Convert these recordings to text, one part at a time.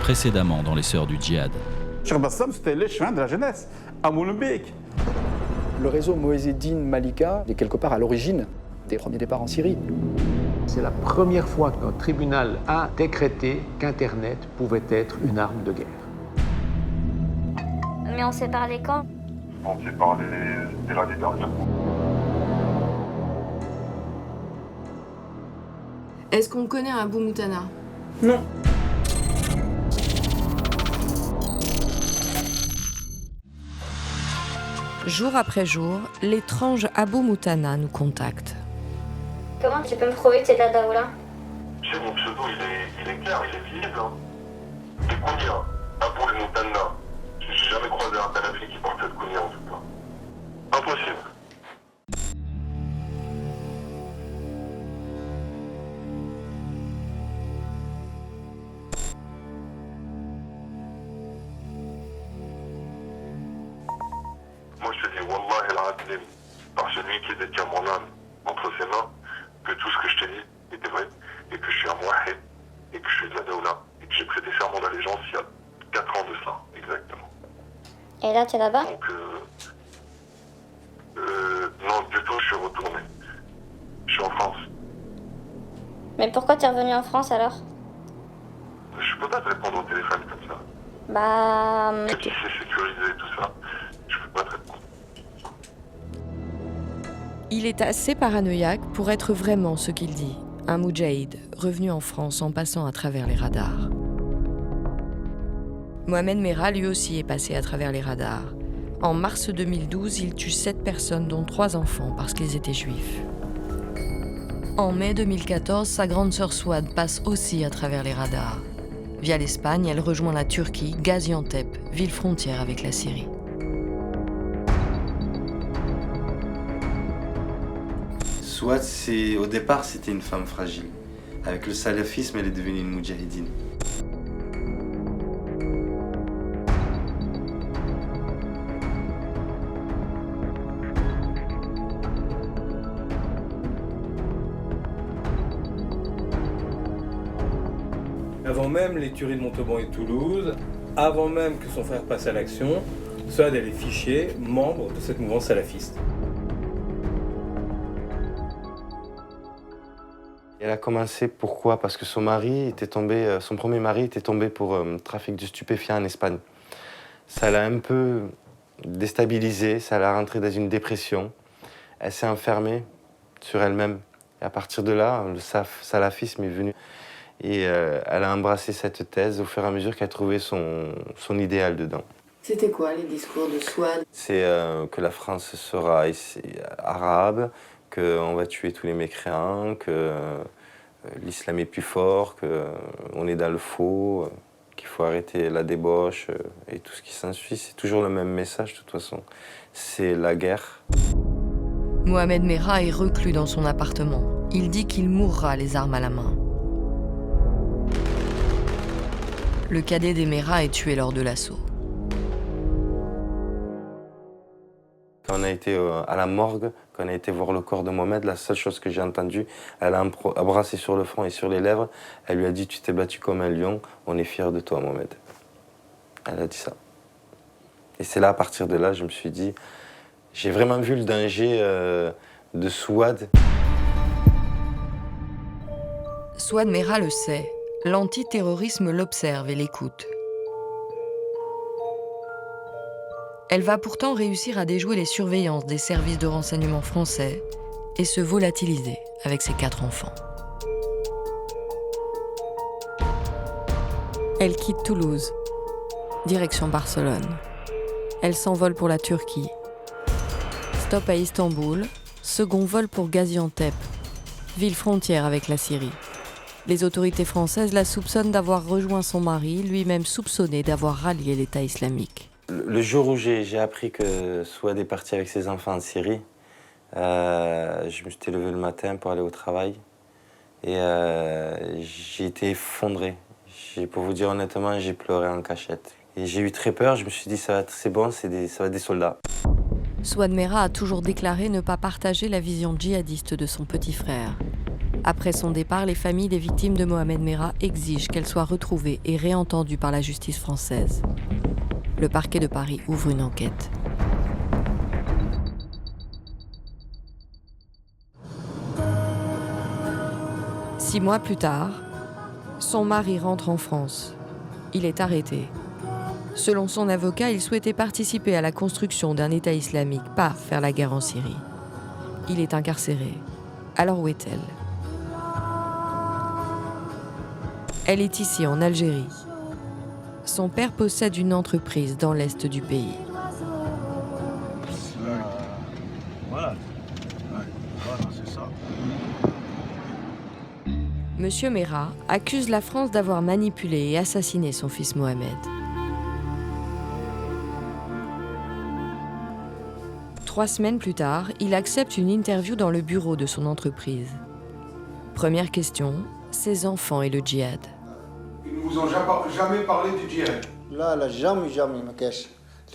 précédemment dans les Sœurs du Djihad. Cheikh Bassam, c'était les chemins de la jeunesse, à Molenbeek. Le réseau Moezzeddine Malika est quelque part à l'origine des premiers départs en Syrie. C'est la première fois qu'un tribunal a décrété qu'Internet pouvait être une arme de guerre. Mais on s'est parlé quand? On s'est parlé dès l'année dernière. Est-ce qu'on connaît un Abou Moutana? Non. Jour après jour, l'étrange Abou Moutana nous contacte. Comment tu peux me prouver que c'est ta Daoula? Chez mon pseudo, il est clair, il est visible. C'est Kounia, Abou el Moutana. J'ai jamais croisé un Talafi qui porte cette Kounia en tout cas. Impossible. Moi je te dis, Wallah el-Adlim, par celui qui détient mon âme entre ses mains, que tout ce que je t'ai dit était vrai, et que je suis un Mouahid, et que je suis de la Daoula, et que j'ai prêté serment d'allégeance il y a 4 ans de ça, exactement. Et là, tu es là-bas? Donc, non, du tout, je suis retourné. Je suis en France. Mais pourquoi t'es revenu en France alors? Je peux pas te répondre au téléphone comme ça. Bah... Même si c'est sécurisé et tout ça, je peux pas te répondre. Il est assez paranoïaque pour être vraiment ce qu'il dit, un moudjahid revenu en France en passant à travers les radars. Mohamed Merah lui aussi est passé à travers les radars. En mars 2012, il tue 7 personnes, dont 3 enfants, parce qu'ils étaient juifs. En mai 2014, sa grande sœur Souad passe aussi à travers les radars. Via l'Espagne, elle rejoint la Turquie, Gaziantep, ville frontière avec la Syrie. Souad, au départ, c'était une femme fragile. Avec le salafisme, elle est devenue une moudjahidine. Avant même les tueries de Montauban et de Toulouse, avant même que son frère passe à l'action, Souad est fiché membre de cette mouvance salafiste. Elle a commencé, pourquoi? Parce que son premier mari était tombé pour trafic de stupéfiants en Espagne. Ça l'a un peu déstabilisée, ça l'a rentrée dans une dépression. Elle s'est enfermée sur elle-même. Et à partir de là, le salafisme est venu. Et elle a embrassé cette thèse au fur et à mesure qu'elle trouvait son idéal dedans. C'était quoi les discours de Souad? C'est que la France sera arabe, qu'on va tuer tous les mécréants, que l'islam est plus fort, qu'on est dans le faux, qu'il faut arrêter la débauche et tout ce qui s'ensuit. C'est toujours le même message de toute façon. C'est la guerre. Mohamed Merah est reclus dans son appartement. Il dit qu'il mourra les armes à la main. Le cadet des Merah est tué lors de l'assaut. Quand on a été à la morgue, quand on a été voir le corps de Mohamed, la seule chose que j'ai entendue, elle a embrassé sur le front et sur les lèvres, elle lui a dit « Tu t'es battu comme un lion, on est fiers de toi, Mohamed ». Elle a dit ça. Et c'est là, à partir de là, je me suis dit, j'ai vraiment vu le danger de Souad. Souad Merah le sait. L'antiterrorisme l'observe et l'écoute. Elle va pourtant réussir à déjouer les surveillances des services de renseignement français et se volatiliser avec ses 4 enfants. Elle quitte Toulouse, direction Barcelone. Elle s'envole pour la Turquie. Stop à Istanbul, second vol pour Gaziantep, ville frontière avec la Syrie. Les autorités françaises la soupçonnent d'avoir rejoint son mari, lui-même soupçonné d'avoir rallié l'État islamique. Le jour où j'ai appris que Souad est parti avec ses enfants en Syrie, je me suis levé le matin pour aller au travail et j'ai été effondré. Pour vous dire honnêtement, j'ai pleuré en cachette. Et j'ai eu très peur, je me suis dit c'est bon, ça va être des soldats. Souad Merah a toujours déclaré ne pas partager la vision djihadiste de son petit frère. Après son départ, les familles des victimes de Mohamed Merah exigent qu'elle soit retrouvée et réentendue par la justice française. Le parquet de Paris ouvre une enquête. Six mois plus tard, son mari rentre en France. Il est arrêté. Selon son avocat, il souhaitait participer à la construction d'un État islamique, pas faire la guerre en Syrie. Il est incarcéré. Alors où est-elle ? Elle est ici, en Algérie. Son père possède une entreprise dans l'est du pays. Voilà, c'est ça. Monsieur Merah accuse la France d'avoir manipulé et assassiné son fils Mohamed. Trois semaines plus tard, il accepte une interview dans le bureau de son entreprise. Première question, ses enfants et le djihad. Ils ne vous ont jamais parlé du djihad. لا jamais ما كاش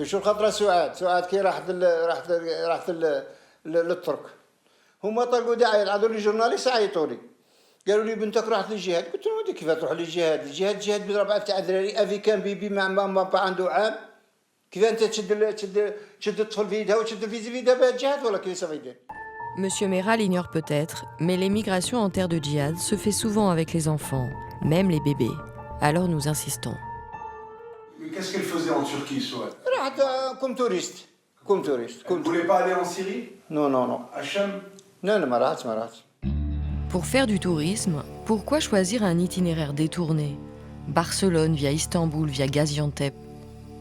شو خاطر سعاد كي راحت للترك هما طلقوا داعي عادوا لي جورناليست عيطوا لي قالوا لي بنتك راحت للجهاد قلت لهم ودي كيف تروح للجهاد الجهاد بربعه تاع دراري افي كان بيبي مع ماما عنده عام كيف انت تشد الطفل في يدها وتشد الفيزي في يدها الجهاد ولا كيف يدير. Monsieur Merah l'ignore peut-être, mais l'émigration en terre de djihad se fait souvent avec les enfants, même les bébés. Alors nous insistons. Mais qu'est-ce qu'elle faisait en Turquie, Souad? Comme touriste. Elle ne voulait pas aller en Syrie? Non. Hacham? Non, مرات. Pour faire du tourisme, pourquoi choisir un itinéraire détourné ? Barcelone via Istanbul via Gaziantep.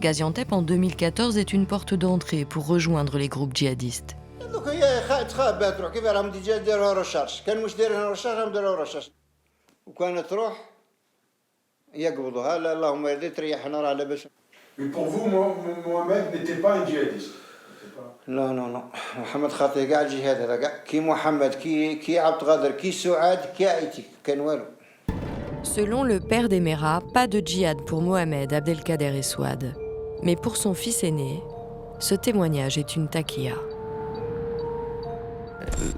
Gaziantep en 2014 est une porte d'entrée pour rejoindre les groupes djihadistes. دوك هي تخاف بها تروح كيف راهم ديروها رشاش كان مش دايرين رشاش راهم داروها رشاش وكانت تروح يقبضوها لا اللهم يرضي تريحنا راه لاباس. Mais pour vous, Mohamed n'était pas un djihadiste? Non. محمد خاطي كاع الجهاد هذا كاع كي محمد كي عبد القادر كي سعاد كي عيتي كان والو. Selon le père des Merah, pas de djihad pour Mohamed, Abdelkader et Souad. Mais pour son fils aîné, ce témoignage est une taquilla.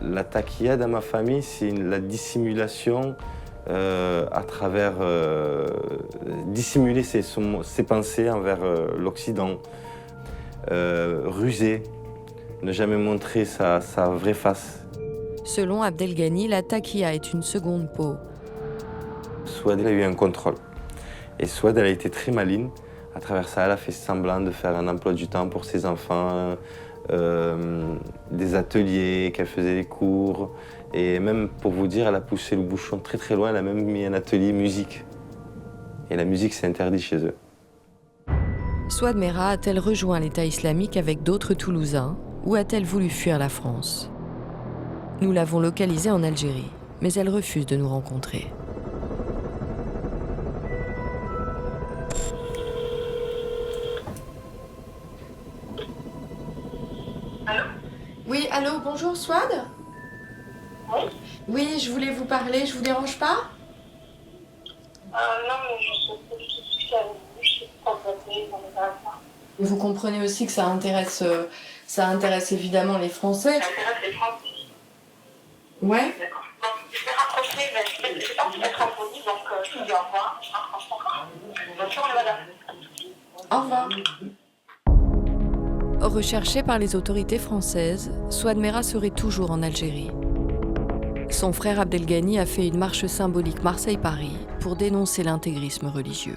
La taquilla dans ma famille, c'est la dissimulation à travers dissimuler ses pensées envers l'Occident, ruser, ne jamais montrer sa vraie face. Selon Abdelghani, la taquilla est une seconde peau. Souad a eu un contrôle. Et Souad, elle a été très maligne. À travers ça, elle a fait semblant de faire un emploi du temps pour ses enfants, des ateliers, qu'elle faisait des cours. Et même, pour vous dire, elle a poussé le bouchon très très loin. Elle a même mis un atelier musique. Et la musique, c'est interdit chez eux. Souad Merah a-t-elle rejoint l'État islamique avec d'autres Toulousains ou a-t-elle voulu fuir la France ? Nous l'avons localisée en Algérie, mais elle refuse de nous rencontrer. Oui, allô, bonjour, Souad ? Oui. Oui, je voulais vous parler, je vous dérange pas ? Non, mais je sais pas du tout ce qu'il y a avec vous, je sais pas quoi dire, ça m'intéresse pas. Vous comprenez aussi que ça intéresse évidemment les Français. Ça intéresse les Français. Ouais. D'accord. Bon, je vais rapprocher, mais je vais pas vous mettre en pause, donc je vous dis au revoir. Bonne journée, madame. Au revoir. Recherché par les autorités françaises, Souad Merah serait toujours en Algérie. Son frère Abdelghani a fait une marche symbolique Marseille-Paris pour dénoncer l'intégrisme religieux.